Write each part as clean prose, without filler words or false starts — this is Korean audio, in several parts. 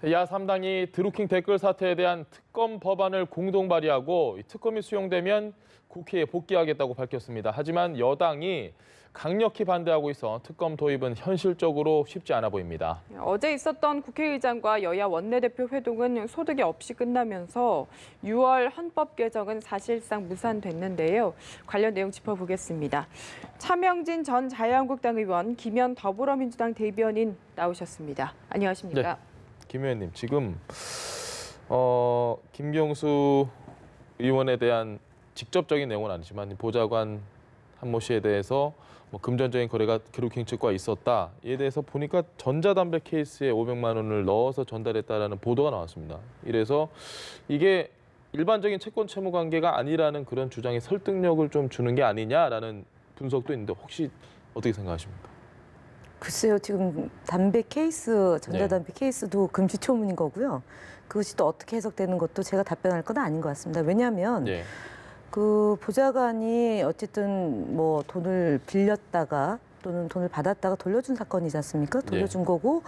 야3당이 드루킹 댓글 사태에 대한 특검 법안을 공동 발의하고 특검이 수용되면 국회에 복귀하겠다고 밝혔습니다. 하지만 여당이 강력히 반대하고 있어 특검 도입은 현실적으로 쉽지 않아 보입니다. 어제 있었던 국회의장과 여야 원내대표 회동은 소득이 없이 끝나면서 6월 헌법 개정은 사실상 무산됐는데요. 관련 내용 짚어보겠습니다. 차명진 전 자유한국당 의원, 김현 더불어민주당 대변인 나오셨습니다. 안녕하십니까? 네. 김 의원님, 지금 김경수 의원에 대한 직접적인 내용은 아니지만 보좌관 한모 씨에 대해서 금전적인 거래가 드루킹 측과 있었다. 이에 대해서 보니까 전자담배 케이스에 500만 원을 넣어서 전달했다라는 보도가 나왔습니다. 이래서 이게 일반적인 채권 채무 관계가 아니라는 그런 주장에 설득력을 좀 주는 게 아니냐라는 분석도 있는데 혹시 어떻게 생각하십니까? 글쎄요, 지금 담배 케이스, 전자담배 케이스도 금시초문인 거고요. 그것이 또 어떻게 해석되는 것도 제가 답변할 건 아닌 것 같습니다. 왜냐하면 그 보좌관이 어쨌든 뭐 돈을 빌렸다가 또는 돈을 받았다가 돌려준 사건이지 않습니까? 돌려준 거고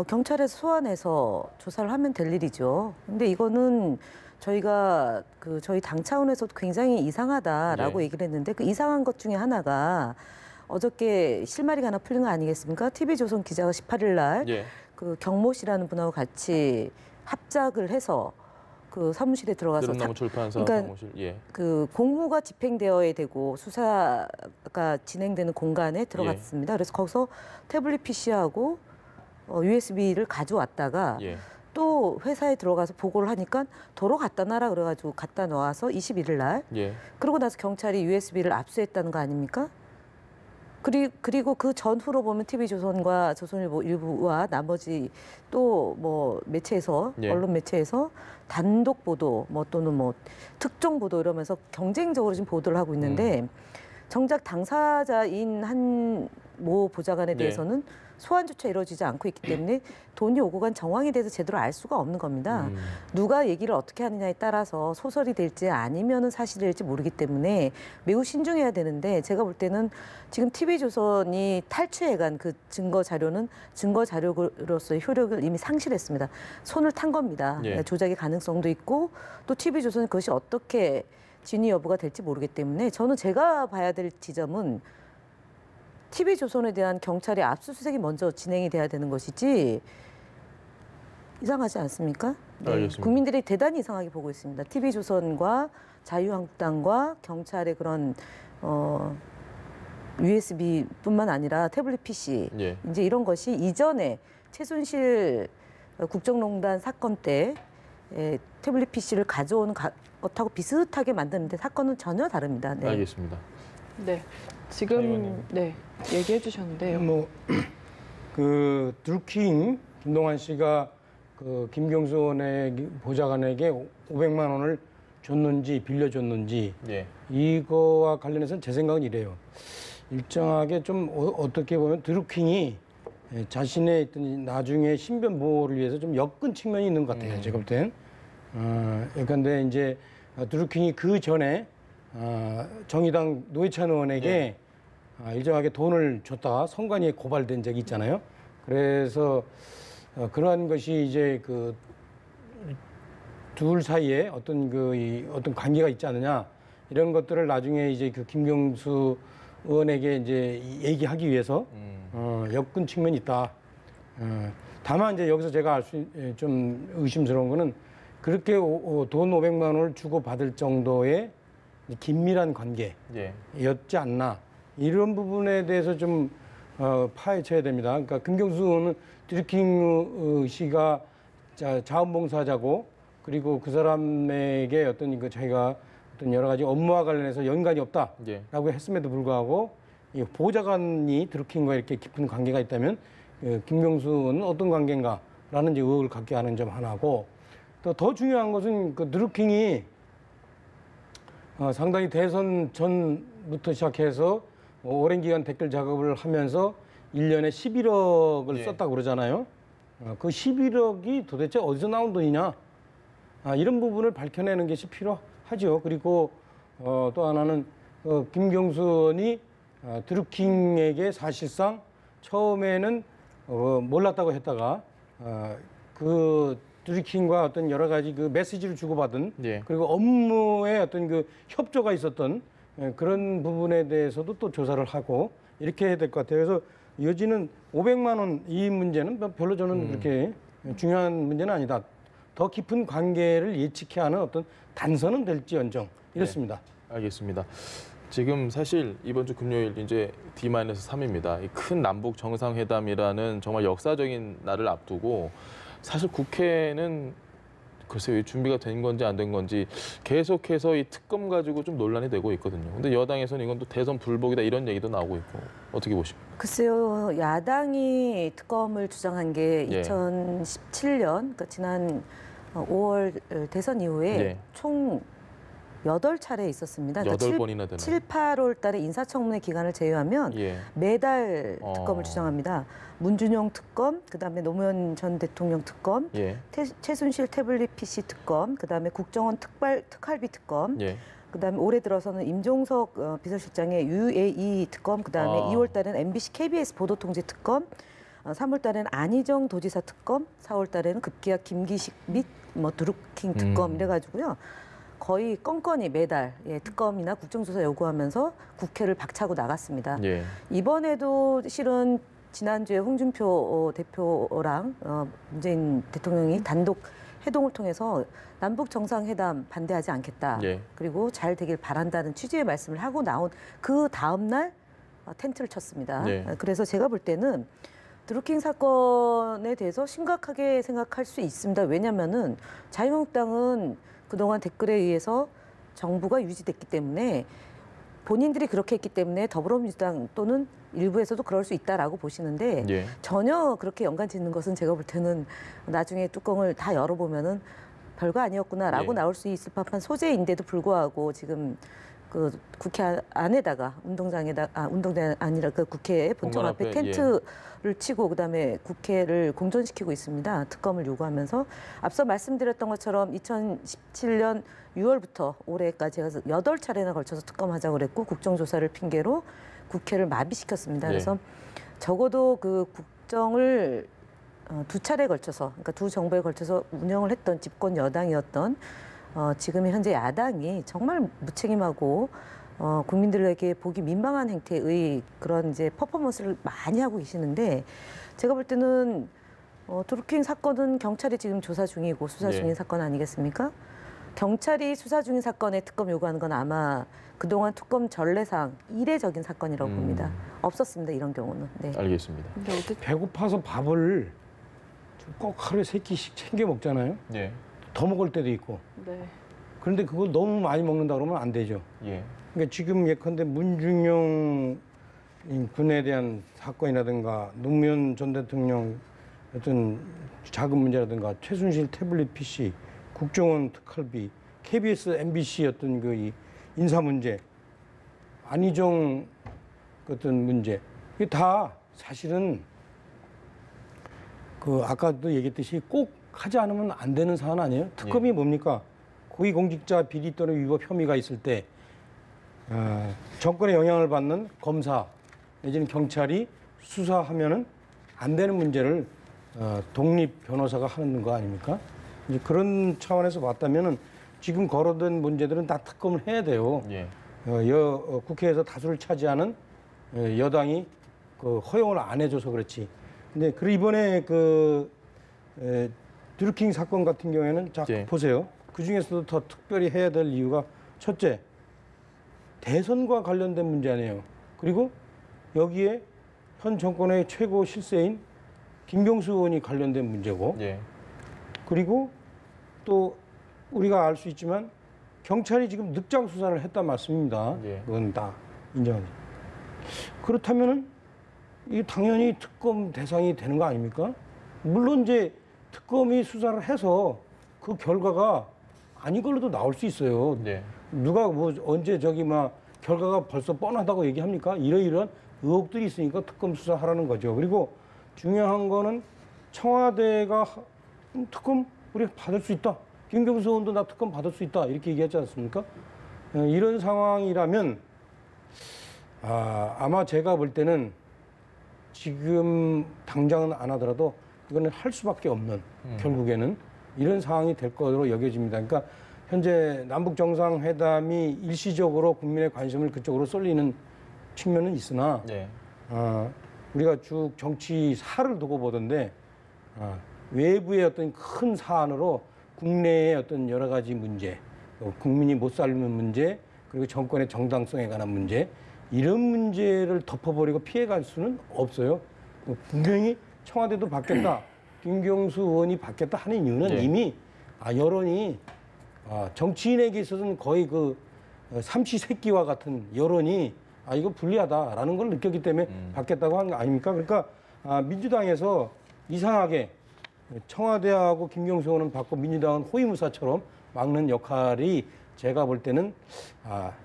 경찰에서 소환해서 조사를 하면 될 일이죠. 근데 이거는 저희가 저희 당 차원에서도 굉장히 이상하다라고 얘기를 했는데 그 이상한 것 중에 하나가 어저께 실마리가 하나 풀린 거 아니겠습니까? TV조선 기자가 18일 날 그 경모 씨라는 분하고 같이 합작을 해서 그 사무실에 들어가서 느릅나무 출판사 사무실. 그 공무가 집행되어야 되고 수사가 진행되는 공간에 들어갔습니다. 그래서 거기서 태블릿 PC하고 USB를 가져왔다가 또 회사에 들어가서 보고를 하니까 도로 갖다 놔라 그래가지고 갖다 놔서 21일 날 그러고 나서 경찰이 USB를 압수했다는 거 아닙니까? 그리고 그 전후로 보면 TV조선과 조선일보 일부와 나머지 또 뭐 매체에서 언론 매체에서 단독 보도 또는 특종 보도 이러면서 경쟁적으로 지금 보도를 하고 있는데 정작 당사자인 한 모 보좌관에 대해서는 소환조차 이루어지지 않고 있기 때문에 돈이 오고 간 정황에 대해서 제대로 알 수가 없는 겁니다. 누가 얘기를 어떻게 하느냐에 따라서 소설이 될지 아니면은 사실이 될지 모르기 때문에 매우 신중해야 되는데 제가 볼 때는 지금 TV조선이 탈취해간 그 증거 자료는 증거 자료로서의 효력을 이미 상실했습니다. 손을 탄 겁니다. 조작의 가능성도 있고 또 TV조선은 그것이 어떻게 진위 여부가 될지 모르기 때문에 저는 제가 봐야 될 지점은 TV조선에 대한 경찰의 압수수색이 먼저 진행이 돼야 되는 것이지 이상하지 않습니까? 국민들이 대단히 이상하게 보고 있습니다. TV조선과 자유한국당과 경찰의 그런 USB뿐만 아니라 태블릿 PC 이제 이런 것이 이전에 최순실 국정농단 사건 때 태블릿 PC를 가져오는 것하고 비슷하게 만드는데 사건은 전혀 다릅니다. 알겠습니다. 네, 지금 얘기해 주셨는데요. 그 드루킹 김동완 씨가 그 김경수 의원의 보좌관에게 500만 원을 줬는지 빌려줬는지 이거와 관련해서는 제 생각은 이래요. 일정하게 좀 어떻게 보면 드루킹이 자신의 있던 나중에 신변 보호를 위해서 좀 엮은 측면이 있는 것 같아요. 제가 볼 땐. 그런데 이제 드루킹이 그 전에 정의당 노회찬 의원에게 일정하게 돈을 줬다가 선관위에 고발된 적이 있잖아요. 그래서 그러한 것이 이제 그 둘 사이에 어떤 관계가 있지 않느냐 이런 것들을 나중에 이제 그 김경수 의원에게 이제 얘기하기 위해서 엮은 측면이 있다. 다만 이제 여기서 제가 좀 의심스러운 거는 그렇게 돈 500만 원을 주고 받을 정도의 긴밀한 관계였지 않나 이런 부분에 대해서 좀 파헤쳐야 됩니다. 그러니까 김경수 의원은 드루킹 씨가 자원봉사자고 그리고 그 사람에게 자기가 여러 가지 업무와 관련해서 연관이 없다라고 했음에도 불구하고 이 보좌관이 드루킹과 이렇게 깊은 관계가 있다면 김경수 의원은 어떤 관계인가라는 이제 의혹을 갖게 하는 점 하나고 또 더 중요한 것은 그 드루킹이 상당히 대선 전부터 시작해서 오랜 기간 댓글 작업을 하면서 1년에 11억을 썼다고 그러잖아요. 그 11억이 도대체 어디서 나온 돈이냐. 이런 부분을 밝혀내는 것이 필요하죠. 그리고 또 하나는 김경수 의원이 드루킹에게 사실상 처음에는 몰랐다고 했다가 그 드루킹과 어떤 여러 가지 그 메시지를 주고받은 예. 그리고 업무에 어떤 그 협조가 있었던 그런 부분에 대해서도 또 조사를 하고 이렇게 해야 될 것 같아요. 그래서 여지는 500만 원 이 문제는 별로 저는 그렇게 중요한 문제는 아니다. 더 깊은 관계를 예측해야 하는 어떤 단서는 될지언정 이렇습니다. 네, 알겠습니다. 지금 사실 이번 주 금요일 이제 D-3입니다. 이 큰 남북 정상회담이라는 정말 역사적인 날을 앞두고 사실 국회는 글쎄요, 준비가 된 건지 안 된 건지 계속해서 이 특검 가지고 좀 논란이 되고 있거든요. 근데 여당에서는 이건 또 대선 불복이다 이런 얘기도 나오고 있고 어떻게 보십니까? 글쎄요, 야당이 특검을 주장한 게 예. 2017년, 그러니까 지난 5월 대선 이후에 예. 총 8차례 있었습니다. 그러니까 8번이나 되나요? 7, 8월 달에 인사청문회 기간을 제외하면 예. 매달 특검을 주장합니다. 문준용 특검, 그다음에 노무현 전 대통령 특검, 예. 최순실 태블릿 PC 특검, 그다음에 국정원 특활비 특검, 예. 그다음에 올해 들어서는 임종석 비서실장의 UAE 특검, 그다음에 2월 달에는 MBC KBS 보도통제 특검, 3월 달에는 안희정 도지사 특검, 4월 달에는 급기야 김기식 및 뭐 드루킹 특검 이래가지고요. 거의 건건이 매달 특검이나 국정조사 요구하면서 국회를 박차고 나갔습니다. 예. 이번에도 실은 지난주에 홍준표 대표랑 문재인 대통령이 단독 회동을 통해서 남북 정상회담 반대하지 않겠다. 예. 그리고 잘 되길 바란다는 취지의 말씀을 하고 나온 그 다음 날 텐트를 쳤습니다. 네. 그래서 제가 볼 때는 드루킹 사건에 대해서 심각하게 생각할 수 있습니다. 왜냐하면은 자유한국당은 그동안 댓글에 의해서 정부가 유지됐기 때문에 본인들이 그렇게 했기 때문에 더불어민주당 또는 일부에서도 그럴 수 있다라고 보시는데 예. 전혀 그렇게 연관 짓는 것은 제가 볼 때는 나중에 뚜껑을 다 열어보면은 별거 아니었구나라고 예. 나올 수 있을 법한 소재인데도 불구하고 지금 그 국회 안에다가 운동장 아니라 그 국회 본청 공간 앞에 앞에, 텐트를 치고 그다음에 국회를 공전시키고 있습니다. 특검을 요구하면서 앞서 말씀드렸던 것처럼 2017년 6월부터 올해까지 해서 8차례나 걸쳐서 특검하자고 그랬고 국정조사를 핑계로 국회를 마비시켰습니다. 예. 그래서 적어도 그 국정을 2차례에 걸쳐서, 그러니까 두 정부에 걸쳐서 운영을 했던 집권 여당이었던 지금의 현재 야당이 정말 무책임하고 국민들에게 보기 민망한 행태의 그런 이제 퍼포먼스를 많이 하고 계시는데 제가 볼 때는 드루킹 사건은 경찰이 지금 조사 중이고 수사 중인 네. 사건 아니겠습니까? 경찰이 수사 중인 사건에 특검 요구하는 건 아마 그동안 특검 전례상 이례적인 사건이라고 봅니다. 없었습니다, 이런 경우는. 네. 알겠습니다. 배고파서 밥을 꼭 하루에 3끼씩 챙겨 먹잖아요. 예. 더 먹을 때도 있고. 네. 그런데 그걸 너무 많이 먹는다 그러면 안 되죠. 예. 그러니까 지금 예컨대 문준용 군에 대한 사건이라든가 노무현 전 대통령 어떤 자금 문제라든가 최순실 태블릿 PC, 국정원 특활비, KBS, MBC 어떤 그 이 인사 문제, 안희정 어떤 문제 이게 다 사실은 그 아까도 얘기했듯이 꼭 하지 않으면 안 되는 사안 아니에요? 특검이 뭡니까? 고위공직자 비리 또는 위법 혐의가 있을 때 정권의 영향을 받는 검사 내지는 경찰이 수사하면은 안 되는 문제를 독립 변호사가 하는 거 아닙니까? 이제 그런 차원에서 봤다면은 지금 거론된 문제들은 다 특검을 해야 돼요. 예. 국회에서 다수를 차지하는 여당이 그 허용을 안 해줘서 그렇지. 근데 이번에 드루킹 사건 같은 경우에는 자 예. 보세요. 그 중에서도 더 특별히 해야 될 이유가 첫째, 대선과 관련된 문제 아니에요. 그리고 여기에 현 정권의 최고 실세인 김경수 의원이 관련된 문제고, 예. 그리고 또 우리가 알 수 있지만 경찰이 지금 늑장 수사를 했단 말씀입니다. 예. 그건 다 인정합니다. 그렇다면은 이 당연히 특검 대상이 되는 거 아닙니까? 물론 이제 특검이 수사를 해서 그 결과가 아닌 걸로도 나올 수 있어요. 예. 누가 뭐 언제 결과가 벌써 뻔하다고 얘기합니까? 이러이러한 의혹들이 있으니까 특검 수사하라는 거죠. 그리고 중요한 거는 청와대가 특검 우리 받을 수 있다. 김경수 의원도 나 특검 받을 수 있다. 이렇게 얘기하지 않습니까? 이런 상황이라면 아마 제가 볼 때는 지금 당장은 안 하더라도 이거는 할 수밖에 없는 결국에는 이런 상황이 될 것으로 여겨집니다. 그러니까 현재 남북 정상회담이 일시적으로 국민의 관심을 그쪽으로 쏠리는 측면은 있으나 네. 우리가 쭉 정치사를 두고 보던데 외부의 어떤 큰 사안으로 국내의 어떤 여러 가지 문제, 국민이 못 살는 문제, 그리고 정권의 정당성에 관한 문제, 이런 문제를 덮어버리고 피해갈 수는 없어요. 분명히 청와대도 바뀌었다, 김경수 의원이 바뀌었다 하는 이유는 네. 이미 여론이 정치인에게 있어서는 거의 그 삼시세끼와 같은 여론이 이거 불리하다라는 걸 느꼈기 때문에 바뀌었다고 하는 거 아닙니까? 그러니까 민주당에서 이상하게 청와대하고 김경수 의원은 받고 민주당은 호위무사처럼 막는 역할이 제가 볼 때는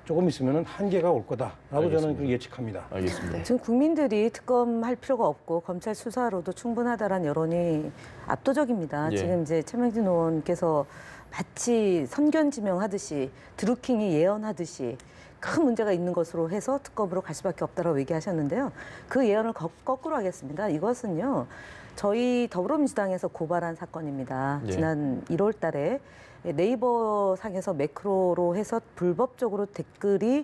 조금 있으면 한계가 올 거다라고 알겠습니다. 저는 그렇게 예측합니다. 알겠습니다. 지금 국민들이 특검할 필요가 없고 검찰 수사로도 충분하다라는 여론이 압도적입니다. 예. 지금 이제 최명진 의원께서 마치 선견지명하듯이 드루킹이 예언하듯이 큰 문제가 있는 것으로 해서 특검으로 갈 수밖에 없다라고 얘기하셨는데요. 그 예언을 거꾸로 하겠습니다. 이것은요, 저희 더불어민주당에서 고발한 사건입니다. 예. 지난 1월 달에 네이버 상에서 매크로로 해서 불법적으로 댓글이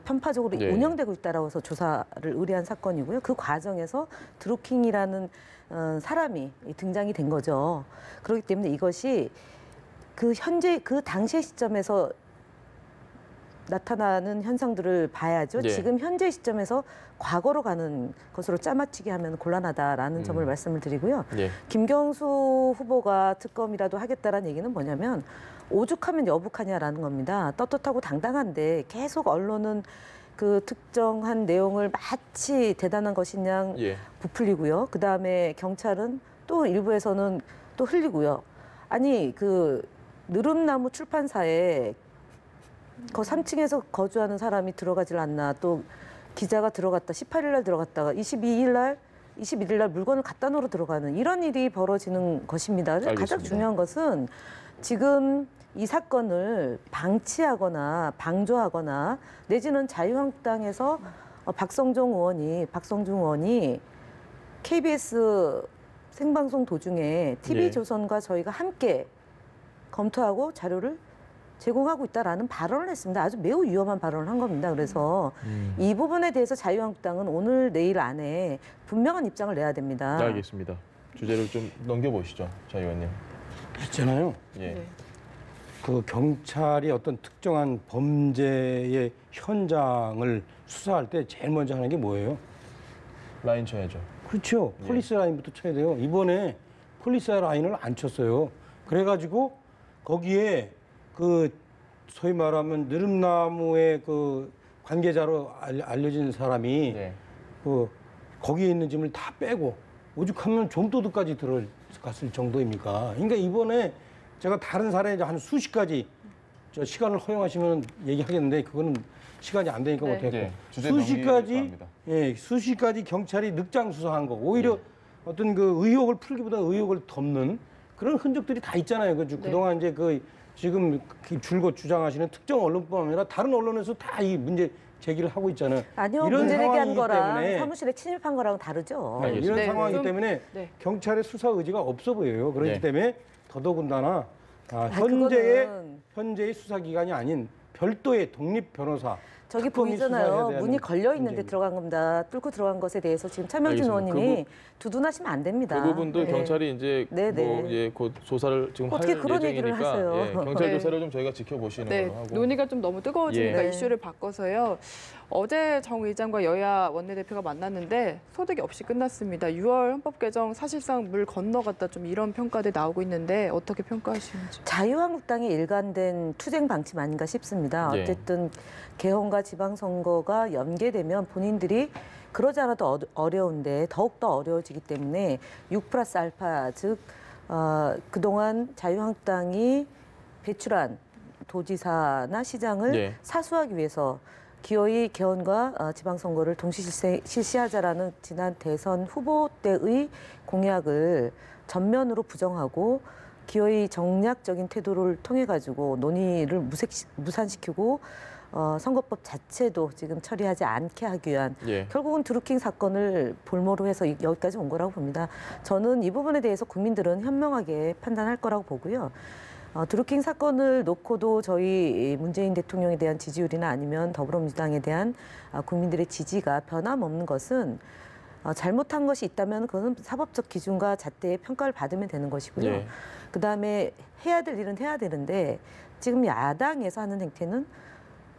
편파적으로 네. 운영되고 있다라고 해서 조사를 의뢰한 사건이고요. 그 과정에서 드루킹이라는 사람이 등장이 된 거죠. 그렇기 때문에 이것이 그 당시의 시점에서 나타나는 현상들을 봐야죠. 네. 지금 현재 시점에서 과거로 가는 것으로 짜맞추게 하면 곤란하다라는 점을 말씀을 드리고요. 네. 김경수 후보가 특검이라도 하겠다라는 얘기는 뭐냐면 오죽하면 여북하냐라는 겁니다. 떳떳하고 당당한데 계속 언론은 그 특정한 내용을 마치 대단한 것인 양 예. 부풀리고요. 그다음에 경찰은 또 일부에서는 또 흘리고요. 아니 그 느릅나무 출판사에 그 3층에서 거주하는 사람이 들어가질 않나, 또 기자가 들어갔다 18일 날 들어갔다가 21일 날 물건을 갖다 놓으러 들어가는 이런 일이 벌어지는 것입니다. 그래서 가장 알겠습니다. 중요한 것은 지금 이 사건을 방치하거나 방조하거나 내지는 자유한국당에서 박성중 의원이 KBS 생방송 도중에 TV조선과 저희가 함께 검토하고 자료를 제공하고 있다라는 발언을 했습니다. 아주 매우 위험한 발언을 한 겁니다. 그래서 이 부분에 대해서 자유한국당은 오늘 내일 안에 분명한 입장을 내야 됩니다. 알겠습니다. 주제를 좀 넘겨보시죠, 자 의원님. 있잖아요. 예. 네. 그 경찰이 어떤 특정한 범죄의 현장을 수사할 때 제일 먼저 하는 게 뭐예요? 라인 쳐야죠. 그렇죠. 예. 폴리스 라인부터 쳐야 돼요. 이번에 폴리스 라인을 안 쳤어요. 그래가지고 거기에 그 소위 말하면 느릅나무의 그 관계자로 알려진 사람이 네. 그 거기에 있는 짐을 다 빼고 오죽하면 좀도둑까지 들어갔을 정도입니까? 그러니까 이번에 제가 다른 사례 한 수십 가지 저 시간을 허용하시면 얘기하겠는데 그거는 시간이 안 되니까 네. 못했고 네, 주제 수십 정리를 가지 바랍니다. 수십 가지 경찰이 늑장 수사한 거 오히려 어떤 그 의혹을 풀기보다 의혹을 덮는 그런 흔적들이 다 있잖아요. 그동안 이제 그 지금 줄곧 주장하시는 특정 언론뿐만 아니라 다른 언론에서 다 이 문제 제기를 하고 있잖아요. 아니요, 이런 문제 제기한 상황이기 거랑 때문에 사무실에 침입한 거랑은 다르죠. 알겠습니다. 이런 네, 상황이기 좀- 때문에 네. 경찰의 수사 의지가 없어 보여요. 그렇기 네. 때문에 더더군다나 현재의 수사기관이 아닌 별도의 독립 변호사 저기 특검이 수사해야 보이잖아요. 되는 문이 걸려 있는데 문제입니다. 들어간 겁니다. 뚫고 들어간 것에 대해서 지금 차명진 알겠습니다. 의원님이 두둔하시면 안 됩니다. 그 부분도 네. 경찰이 이제 네, 네. 뭐 곧 조사를 지금 어떻게 할 그런 얘기를 예정이니까 하세요? 예, 경찰 네. 조사를 좀 저희가 지켜보시는 네, 걸로 하고. 논의가 좀 너무 뜨거워지니까 예. 이슈를 바꿔서요. 어제 정 의장과 여야 원내대표가 만났는데 소득이 없이 끝났습니다. 6월 헌법 개정 사실상 물 건너갔다 좀 이런 평가들 나오고 있는데 어떻게 평가하시는지. 자유한국당의 일관된 투쟁 방침 아닌가 싶습니다. 네. 어쨌든 개헌과 지방선거가 연계되면 본인들이 그러지 않아도 어려운데 더욱더 어려워지기 때문에 6+알파 즉 그동안 자유한국당이 배출한 도지사나 시장을 네. 사수하기 위해서 기어이 개헌과 지방선거를 동시 실시하자라는 지난 대선 후보 때의 공약을 전면으로 부정하고 기어이 정략적인 태도를 통해 가지고 논의를 무산시키고 선거법 자체도 지금 처리하지 않게 하기 위한 예. 결국은 드루킹 사건을 볼모로 해서 여기까지 온 거라고 봅니다. 저는 이 부분에 대해서 국민들은 현명하게 판단할 거라고 보고요. 드루킹 사건을 놓고도 저희 문재인 대통령에 대한 지지율이나 아니면 더불어민주당에 대한 국민들의 지지가 변함없는 것은 잘못한 것이 있다면 그것은 사법적 기준과 잣대의 평가를 받으면 되는 것이고요. 예. 그다음에 해야 될 일은 해야 되는데 지금 야당에서 하는 행태는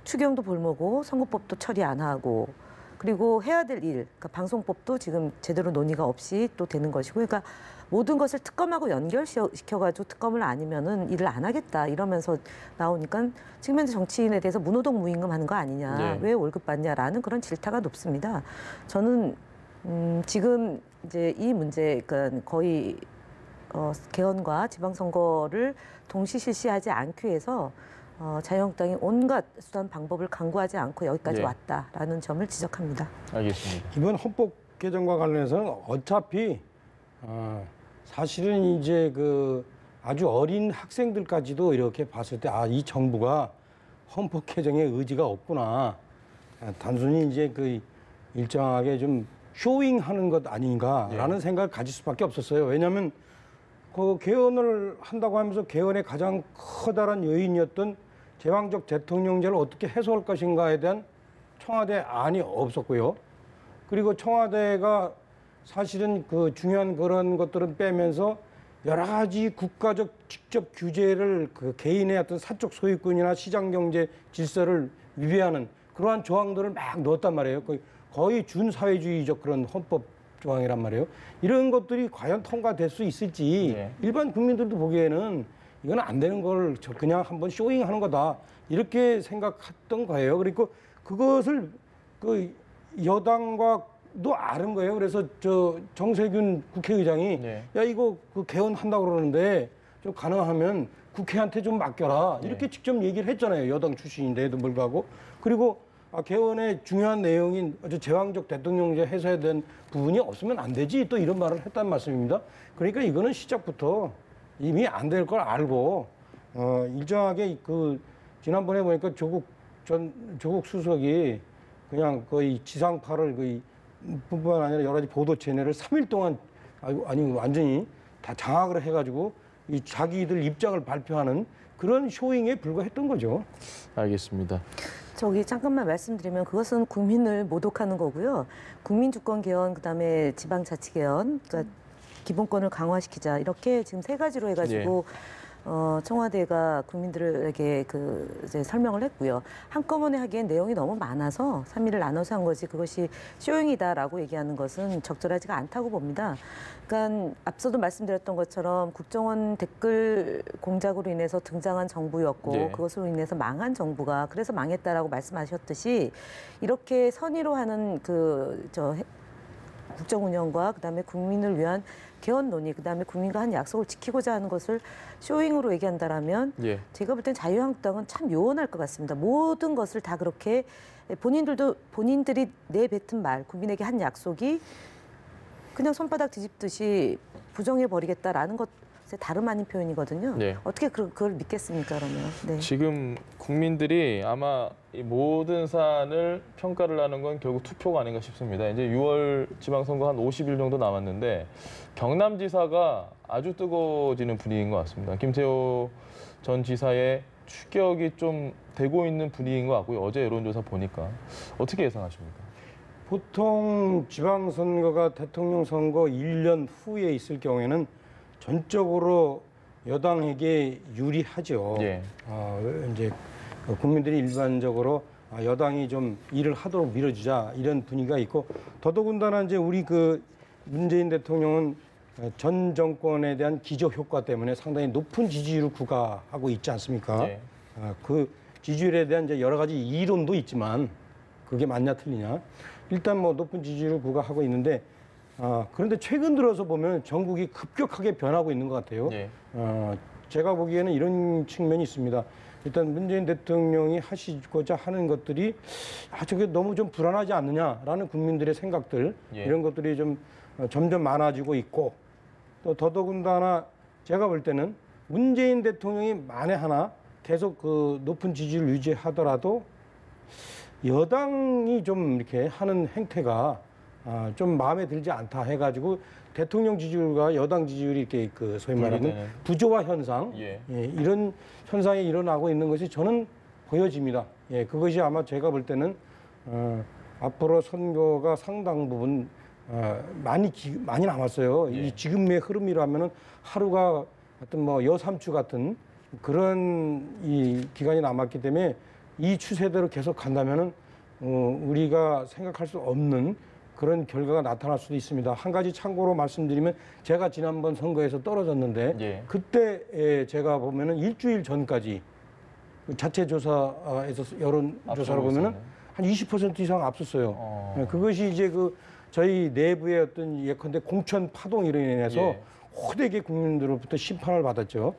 추경도 볼모고 선거법도 처리 안 하고 그리고 해야 될 일, 그러니까 방송법도 지금 제대로 논의가 없이 또 되는 것이고 그러니까 모든 것을 특검하고 연결시켜가지고 특검을 아니면은 일을 안 하겠다 이러면서 나오니까 지금 현재 정치인에 대해서 무노동 무임금 하는 거 아니냐, 네. 왜 월급 받냐라는 그런 질타가 높습니다. 저는 지금 이제 이 문제, 그러니까 거의 개헌과 지방선거를 동시 실시하지 않기 위해서 자유한국당이 온갖 수단 방법을 강구하지 않고 여기까지 예. 왔다라는 점을 지적합니다. 알겠습니다. 이번 헌법 개정과 관련해서는 어차피 사실은 이제 그 아주 어린 학생들까지도 이렇게 봤을 때 이 정부가 헌법 개정에 의지가 없구나. 단순히 이제 그 일정하게 좀 쇼잉하는 것 아닌가라는 생각을 가질 수밖에 없었어요. 왜냐하면 그 개헌을 한다고 하면서 개헌의 가장 커다란 요인이었던 제왕적 대통령제를 어떻게 해소할 것인가에 대한 청와대 안이 없었고요. 그리고 청와대가 사실은 그 중요한 그런 것들은 빼면서 여러 가지 국가적 직접 규제를 그 개인의 어떤 사적 소유권이나 시장 경제 질서를 위배하는 그러한 조항들을 막 넣었단 말이에요. 거의 준사회주의적 그런 헌법 조항이란 말이에요. 이런 것들이 과연 통과될 수 있을지 네. 일반 국민들도 보기에는 이건 안 되는 걸 그냥 한번 쇼잉하는 거다 이렇게 생각했던 거예요. 그리고 그것을 그 여당과도 아는 거예요. 그래서 저 정세균 국회의장이 네. 야 이거 그 개헌한다고 그러는데 좀 가능하면 국회한테 좀 맡겨라 이렇게 직접 얘기를 했잖아요. 여당 출신인데도 불구하고. 그리고 개헌의 중요한 내용인 아주 제왕적 대통령제 해소에 대한 부분이 없으면 안 되지 또 이런 말을 했단 말씀입니다. 그러니까 이거는 시작부터 이미 안 될 걸 알고 일정하게 그 지난번에 보니까 조국 수석이 그냥 거의 지상파를 거의 뿐만 아니라 여러 가지 보도 채널을 3일 동안 아니 완전히 다 장악을 해가지고 이 자기들 입장을 발표하는 그런 쇼잉에 불과했던 거죠. 알겠습니다. 저기 잠깐만 말씀드리면 그것은 국민을 모독하는 거고요. 국민주권 개헌, 그다음에 지방자치 개헌, 그러니까 기본권을 강화시키자 이렇게 지금 세 가지로 해가지고 청와대가 국민들에게 이제 설명을 했고요. 한꺼번에 하기엔 내용이 너무 많아서 3일을 나눠서 한 거지 그것이 쇼잉이다라고 얘기하는 것은 적절하지가 않다고 봅니다. 그러니까 앞서도 말씀드렸던 것처럼 국정원 댓글 공작으로 인해서 등장한 정부였고 네. 그것으로 인해서 망한 정부가 그래서 망했다라고 말씀하셨듯이 이렇게 선의로 하는 국정 운영과 그다음에 국민을 위한 개헌 논의, 그다음에 국민과 한 약속을 지키고자 하는 것을 쇼잉으로 얘기한다라면 예. 제가 볼 땐 자유한국당은 참 요원할 것 같습니다. 모든 것을 다 그렇게 본인들이 내뱉은 말, 국민에게 한 약속이 그냥 손바닥 뒤집듯이 부정해 버리겠다라는 것에 다름 아닌 표현이거든요. 네. 어떻게 그걸 믿겠습니까, 그러면? 네. 지금 국민들이 아마 이 모든 사안을 평가를 하는 건 결국 투표가 아닌가 싶습니다. 이제 6월 지방선거 한 50일 정도 남았는데 경남지사가 아주 뜨거워지는 분위기인 것 같습니다. 김태호 전 지사의 추격이 좀 되고 있는 분위기인 것 같고요. 어제 여론조사 보니까 어떻게 예상하십니까? 보통 지방선거가 대통령 선거 1년 후에 있을 경우에는 전적으로 여당에게 유리하죠. 예. 이제 국민들이 일반적으로 여당이 좀 일을 하도록 밀어주자 이런 분위기가 있고 더더군다나 이제 우리 문재인 대통령은 전 정권에 대한 기저 효과 때문에 상당히 높은 지지율을 구가하고 있지 않습니까? 예. 그 지지율에 대한 이제 여러 가지 이론도 있지만 그게 맞냐 틀리냐 일단 뭐 높은 지지율을 구가하고 있는데 그런데 최근 들어서 보면 전국이 급격하게 변하고 있는 것 같아요. 예. 제가 보기에는 이런 측면이 있습니다. 일단 문재인 대통령이 하시고자 하는 것들이 저게 너무 좀 불안하지 않느냐라는 국민들의 생각들 예. 이런 것들이 좀 점점 많아지고 있고 또 더더군다나 제가 볼 때는 문재인 대통령이 만에 하나 계속 그 높은 지지를 유지하더라도 여당이 좀 이렇게 하는 행태가 좀 마음에 들지 않다 해가지고 대통령 지지율과 여당 지지율이 이렇게 그 소위 말하는 부조화 현상 이런 현상이 일어나고 있는 것이 저는 보여집니다. 예, 그것이 아마 제가 볼 때는 앞으로 선거가 상당 부분 많이 남았어요. 이 지금의 흐름이라면은 하루가 어떤 뭐 여삼주 같은 그런 이 기간이 남았기 때문에 이 추세대로 계속 간다면은 우리가 생각할 수 없는 그런 결과가 나타날 수도 있습니다. 한 가지 참고로 말씀드리면 제가 지난번 선거에서 떨어졌는데 그때 제가 보면은 일주일 전까지 자체 조사에서 여론 조사로 보면은 한 20% 이상 앞섰어요. 그것이 이제 그 저희 내부의 어떤 예컨대 공천 파동 이로 인해서 호되게 국민들로부터 심판을 받았죠.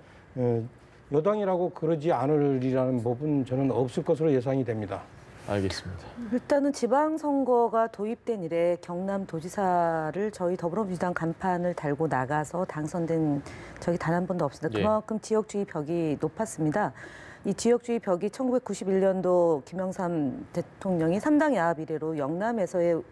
여당이라고 그러지 않으리라는 법은 저는 없을 것으로 예상이 됩니다. 알겠습니다. 일단은 지방선거가 도입된 이래 경남도지사를 저희 더불어민주당 간판을 달고 나가서 당선된 적이 단 한 번도 없습니다. 그만큼 지역주의 벽이 높았습니다. 이 지역주의 벽이 1991년도 김영삼 대통령이 3당 야합 이래로 영남에서의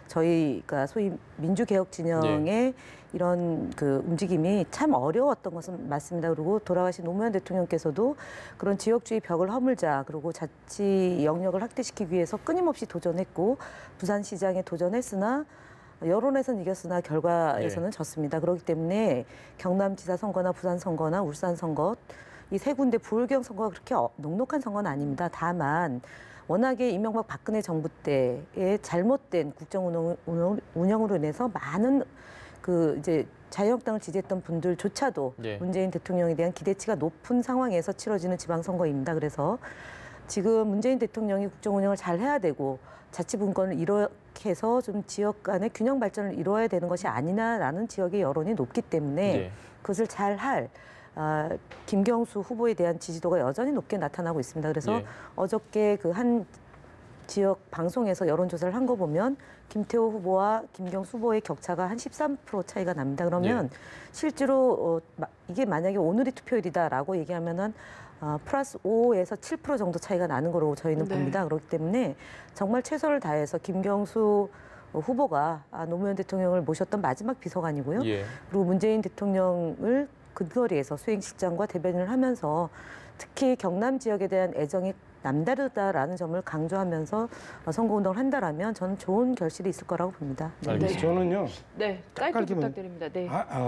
저희가 소위 민주개혁 진영의 이런 그 움직임이 참 어려웠던 것은 맞습니다. 그리고 돌아가신 노무현 대통령께서도 그런 지역주의 벽을 허물자, 그리고 자치 영역을 확대시키기 위해서 끊임없이 도전했고 부산시장에 도전했으나 여론에서는 이겼으나 결과에서는 졌습니다. 그렇기 때문에 경남지사 선거나 부산 선거나 울산 선거 이 세 군데 부울경 선거가 그렇게 녹록한 선거는 아닙니다. 다만 워낙에 이명박 박근혜 정부 때의 잘못된 국정 운영으로 인해서 많은 그 이제 자유한국당을 지지했던 분들조차도 문재인 대통령에 대한 기대치가 높은 상황에서 치러지는 지방선거입니다. 그래서 지금 문재인 대통령이 국정 운영을 잘 해야 되고 자치분권을 이렇게 해서 좀 지역 간의 균형 발전을 이루어야 되는 것이 아니냐라는 지역의 여론이 높기 때문에 그것을 잘할 김경수 후보에 대한 지지도가 여전히 높게 나타나고 있습니다. 그래서 어저께 그 한 지역 방송에서 여론조사를 한 거 보면 김태호 후보와 김경수 후보의 격차가 한 13% 차이가 납니다. 그러면 실제로 이게 만약에 오늘이 투표일이다라고 얘기하면은 플러스 5에서 7% 정도 차이가 나는 거로 저희는 봅니다. 그렇기 때문에 정말 최선을 다해서 김경수 후보가 노무현 대통령을 모셨던 마지막 비서관이고요. 그리고 문재인 대통령을 근거리에서 수행실장과 대변인을 하면서 특히 경남 지역에 대한 애정이 남다르다라는 점을 강조하면서 선거운동을 한다라면 저는 좋은 결실이 있을 거라고 봅니다. 저는요. 짧게 부탁드립니다.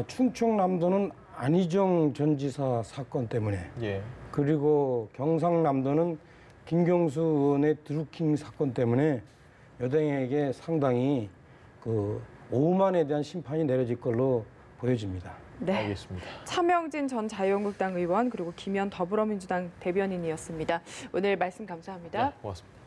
충청남도는 안희정 전 지사 사건 때문에 그리고 경상남도는 김경수 의원의 드루킹 사건 때문에 여당에게 상당히 그 오만에 대한 심판이 내려질 걸로 보여집니다. 알겠습니다. 차명진 전 자유한국당 의원 그리고 김현 더불어민주당 대변인이었습니다. 오늘 말씀 감사합니다. 고맙습니다.